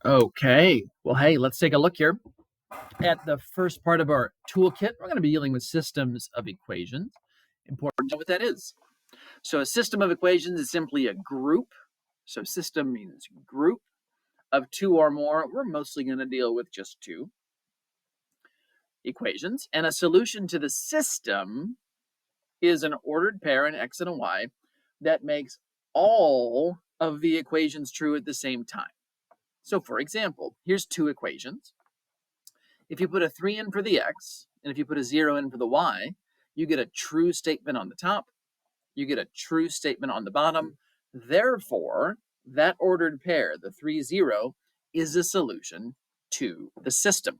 Okay, well, hey, let's take a look here at the first part of our toolkit. We're going to be dealing with systems of equations. Important to know what that is. So a system of equations is simply a group. So system means group of two or more. We're mostly going to deal with just two equations. And a solution to the system is an ordered pair, an x and a y, that makes all of the equations true at the same time. So for example, here's two equations. If you put a 3 in for the x, and if you put a 0 in for the y, you get a true statement on the top, you get a true statement on the bottom. Therefore, that ordered pair, the 3, 0, is a solution to the system.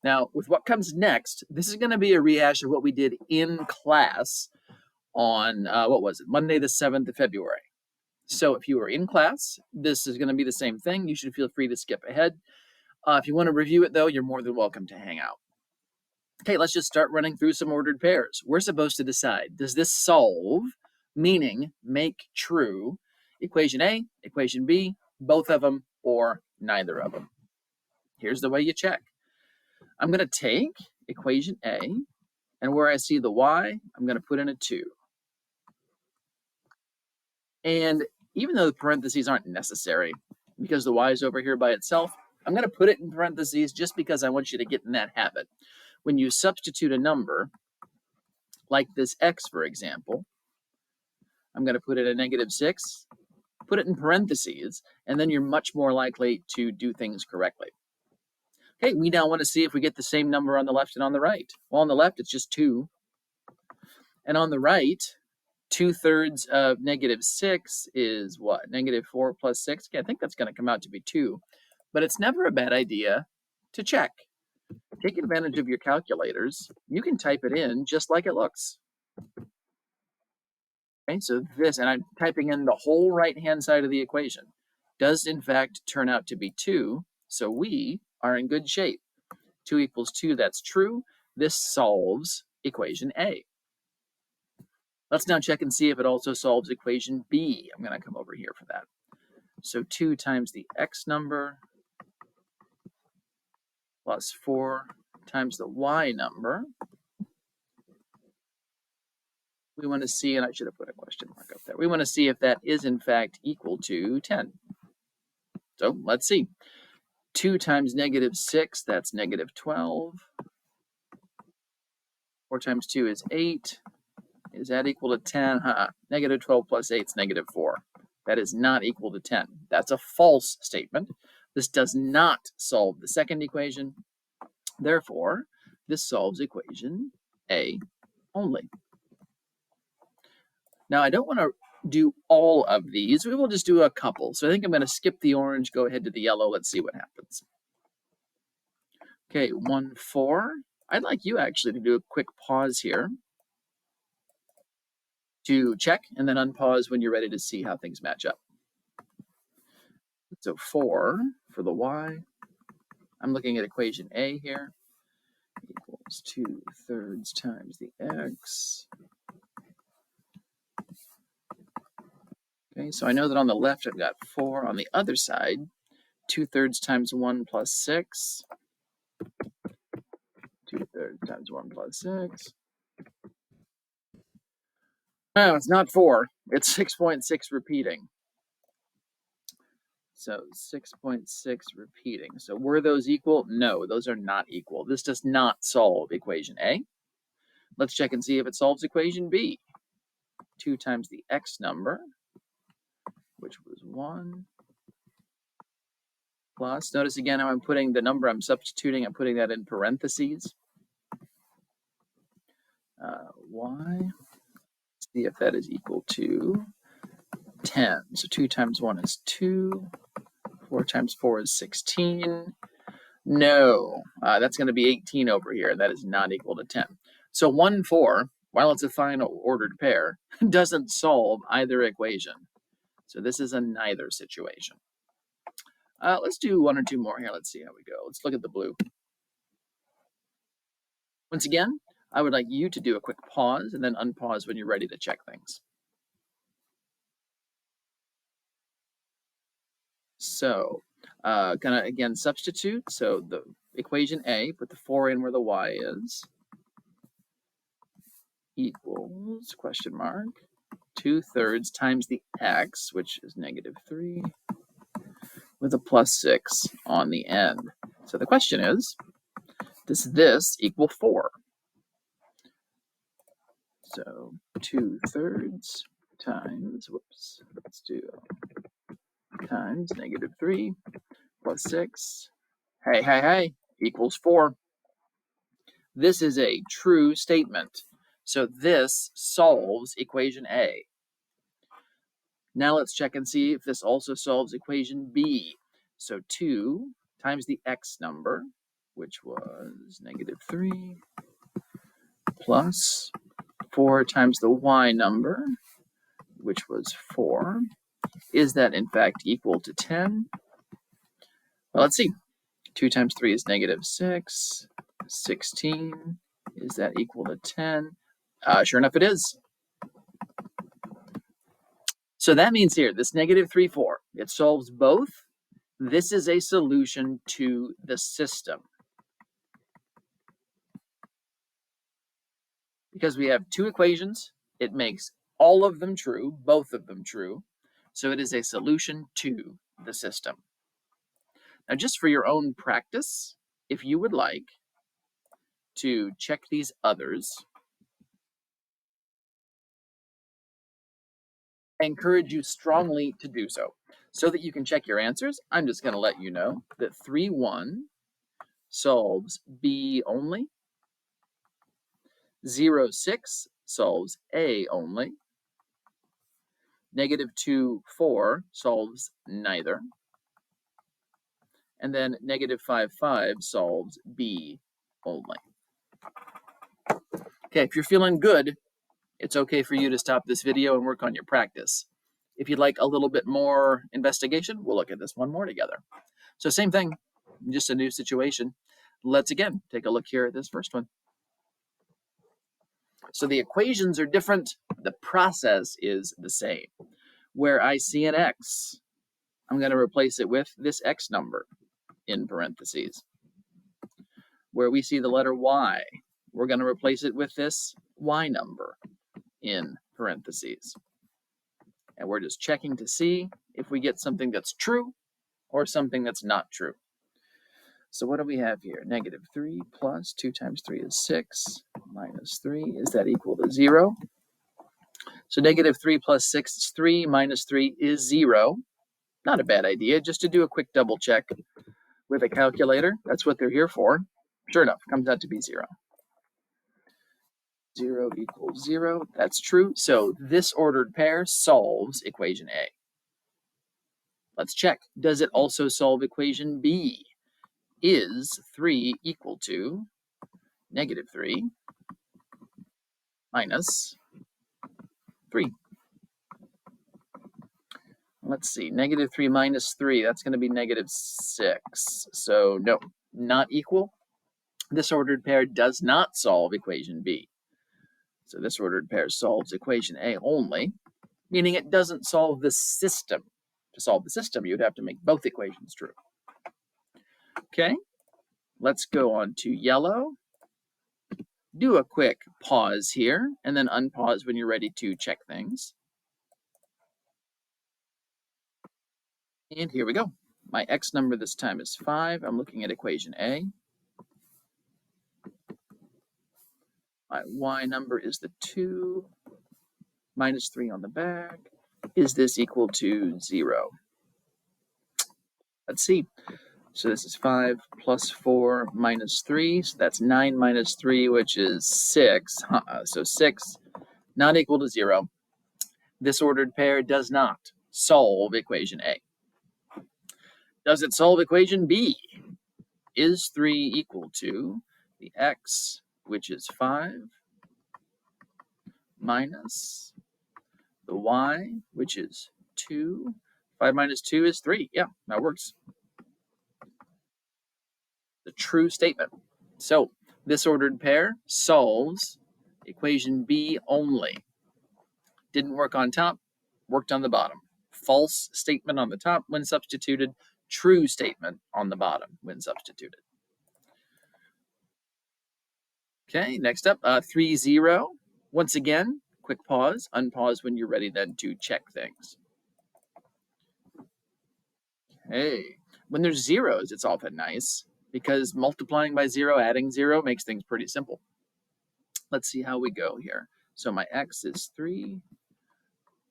Now, with what comes next, this is going to be a rehash of what we did in class on, Monday the 7th of February. So if you were in class, this is going to be the same thing. You should feel free to skip ahead. If you want to review it, though, you're more than welcome to hang out. Okay, let's just start running through some ordered pairs. We're supposed to decide, does this solve, meaning make true, equation A, equation B, both of them, or neither of them? Here's the way you check. I'm going to take equation A, and where I see the y, I'm going to put in a 2. And even though the parentheses aren't necessary, because the y is over here by itself, I'm going to put it in parentheses just because I want you to get in that habit. When you substitute a number, like this x, for example, I'm going to put it at -6, put it in parentheses, and then you're much more likely to do things correctly. Okay, we now want to see if we get the same number on the left and on the right. Well, on the left, it's just 2. And on the right, 2/3 of -6 is what? -4 plus 6? Okay, I think that's going to come out to be 2. But it's never a bad idea to check. Take advantage of your calculators. You can type it in just like it looks. Okay, so this, and I'm typing in the whole right-hand side of the equation, does in fact turn out to be 2. So we are in good shape. 2 equals 2, that's true. This solves equation A. Let's now check and see if it also solves equation B. I'm going to come over here for that. So 2 times the x number plus 4 times the y number. We want to see, and I should have put a question mark up there. We want to see if that is in fact equal to 10. So let's see. 2 times -6, that's -12. 4 times 2 is 8. Is that equal to 10? -12 plus 8 is -4. That is not equal to 10. That's a false statement. This does not solve the second equation. Therefore, this solves equation A only. Now, I don't want to do all of these. We will just do a couple. So I think I'm going to skip the orange, go ahead to the yellow. Let's see what happens. Okay, 1, 4. I'd like you actually to do a quick pause here to check and then unpause when you're ready to see how things match up. So 4 for the y. I'm looking at equation A here. Equals 2/3 times the x. Okay, so I know that on the left I've got 4. On the other side, 2/3 times 1 plus 6. 2/3 times 1 plus 6. No, it's not 4. It's 6.6 repeating. So 6.6 repeating. So were those equal? No, those are not equal. This does not solve equation A. Let's check and see if it solves equation B. 2 times the x number, which was 1, plus, notice again how I'm putting the number I'm substituting, I'm putting that in parentheses. Y, see if that is equal to 10. So 2 times 1 is 2. 4 times 4 is 16. No, that's going to be 18 over here. That is not equal to 10. So 1, 4, while it's a fine ordered pair, doesn't solve either equation. So this is a neither situation. Let's do 1 or 2 more here. Let's see how we go. Let's look at the blue. Once again, I would like you to do a quick pause and then unpause when you're ready to check things. So Gonna again substitute. So the equation A, put the 4 in where the y is, equals question mark 2/3 times the x, which is -3, with a +6 on the end. So the question is, does this equal 4? So 2/3 times, whoops, let's do times -3 plus 6. Hey, equals 4. This is a true statement. So this solves equation A. Now let's check and see if this also solves equation B. So 2 times the x number, which was -3, plus 4 times the y number, which was 4. Is that in fact equal to 10? Well, let's see. 2 times 3 is -6. 16. Is that equal to 10? Sure enough, it is. So that means here, this -3, 4, it solves both. This is a solution to the system. Because we have two equations, it makes all of them true, both of them true. So it is a solution to the system. Now, just for your own practice, if you would like to check these others, I encourage you strongly to do so. So that you can check your answers, I'm just going to let you know that 3-1 solves B only, 0-6 solves A only, -2-4 solves neither, and then -5-5 solves B only. Okay, if you're feeling good, it's okay for you to stop this video and work on your practice. If you'd like a little bit more investigation, we'll look at this one more together. So same thing, just a new situation. Let's again take a look here at this first one. So the equations are different, the process is the same. Where I see an x, I'm going to replace it with this x number in parentheses. Where we see the letter y, we're going to replace it with this y number in parentheses. And we're just checking to see if we get something that's true or something that's not true. So what do we have here? -3 plus 2 times 3 is 6, minus 3, is that equal to 0? So -3 plus 6 is 3, minus 3 is 0. Not a bad idea, just to do a quick double check with a calculator. That's what they're here for. Sure enough, comes out to be 0. 0 equals 0. That's true. So this ordered pair solves equation A. Let's check. Does it also solve equation B? Is 3 equal to -3 minus 3? Let's see. -3 minus 3, that's going to be -6. So no, not equal. This ordered pair does not solve equation B. So this ordered pair solves equation A only, meaning it doesn't solve the system. To solve the system, you'd have to make both equations true. Okay, let's go on to yellow. Do a quick pause here, and then unpause when you're ready to check things. And here we go. My x number this time is 5. I'm looking at equation A. My y number is the 2, minus 3 on the back. Is this equal to 0? Let's see. So this is 5 plus 4 minus 3. So that's 9 minus 3, which is 6. So 6, not equal to 0. This ordered pair does not solve equation A. Does it solve equation B? Is 3 equal to the x, which is 5, minus the y, which is 2. 5 minus 2 is 3. Yeah, that works. The true statement. So this ordered pair solves equation B only. Didn't work on top, worked on the bottom. false statement on the top when substituted, true statement on the bottom when substituted. Okay, next up, 3, 0. Once again, quick pause, unpause when you're ready then to check things. Hey, when there's zeros, it's often nice because multiplying by 0, adding 0 makes things pretty simple. Let's see how we go here. So my x is 3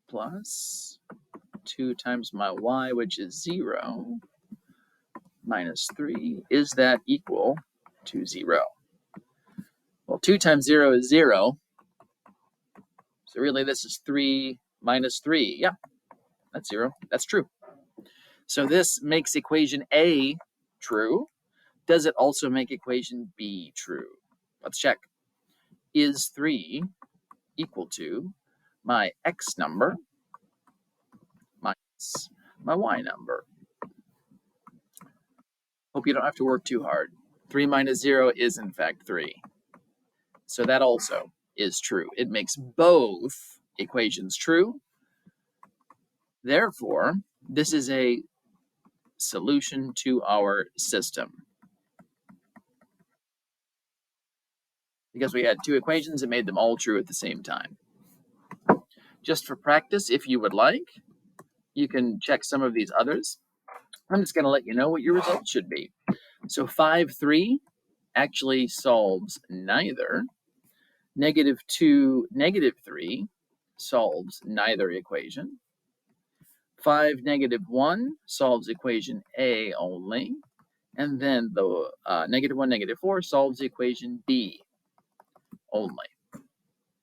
plus 2 times my y, which is 0, minus 3. Is that equal to 0? Well, 2 times 0 is 0. So really this is 3 minus 3. Yeah, that's 0. That's true. So this makes equation A true. Does it also make equation B true? Let's check. Is 3 equal to my x number minus my y number? Hope you don't have to work too hard. 3 minus 0 is in fact 3. So that also is true. It makes both equations true. Therefore, this is a solution to our system. Because we had two equations, it made them all true at the same time. Just for practice, if you would like, you can check some of these others. I'm just going to let you know what your results should be. So 5, 3 actually solves neither. -2, -3 solves neither equation. 5, -1 solves equation A only. And then the -1, -4 solves equation B only.